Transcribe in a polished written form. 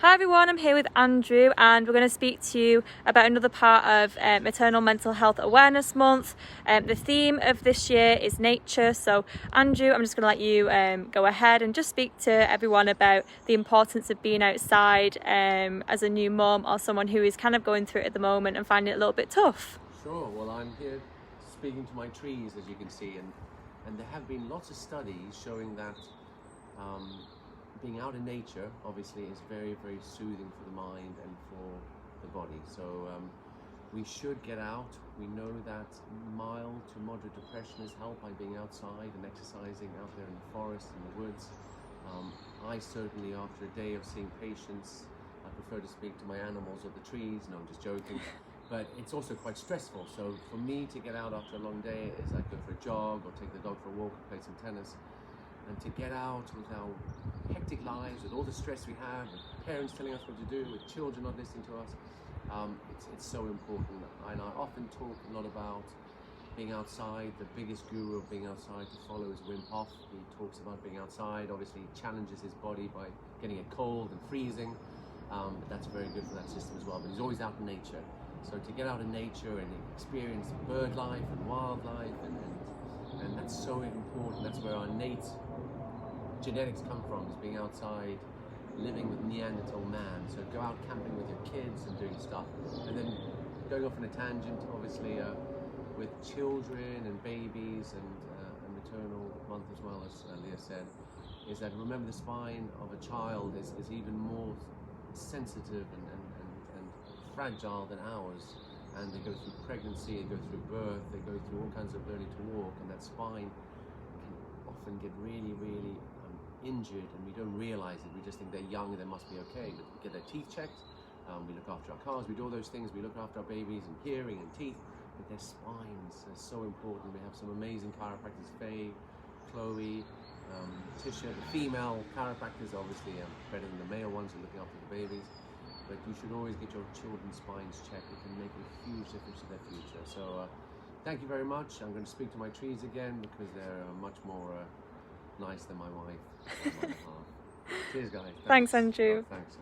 Hi everyone, I'm here with Andrew and we're going to speak to you about another part of Maternal Mental Health Awareness Month. The theme of this year is nature, so Andrew, I'm just going to let you go ahead and just speak to everyone about the importance of being outside as a new mum or someone who is kind of going through it at the moment and finding it a little bit tough. Sure, well I'm here speaking to my trees, as you can see, and there have been lots of studies showing that being out in nature obviously is very, very soothing for the mind and for the body. So we should get out. We know that mild to moderate depression is helped by being outside and exercising out there in the forest, in the woods. I certainly, after a day of seeing patients, I prefer to speak to my animals or the trees. No, I'm just joking. But it's also quite stressful. So for me to get out after a long day is I go for a jog or take the dog for a walk or play some tennis. And to get out with our hectic lives, with all the stress we have, with parents telling us what to do, with children not listening to us, it's so important. And I often talk a lot about being outside. The biggest guru of being outside to follow is Wim Hof. He talks about being outside. Obviously, he challenges his body by getting it cold and freezing. But that's very good for that system as well. But he's always out in nature. So to get out in nature and experience bird life and wildlife, and that's so important. That's where our innate genetics come from, is being outside, living with Neanderthal man. So go out camping with your kids and doing stuff. And then going off on a tangent, obviously, with children and babies and maternal month as well, as Leah said, is that remember the spine of a child is even more sensitive and fragile than ours. And they go through pregnancy, they go through birth, they go through all kinds of learning to walk, and that spine can often get really, really injured, and we don't realize it. We just think they're young and they must be okay. But we get their teeth checked, we look after our cars, we do all those things, we look after our babies and hearing and teeth, but their spines are so important. We have some amazing chiropractors, Faye, Chloe, Tisha. The female chiropractors obviously better than the male ones who are looking after the babies. But you should always get your children's spines checked. It can make a huge difference to their future. So thank you very much. I'm going to speak to my trees again because they're much more nice than my wife. Cheers, guys. Thanks Andrew. Thanks.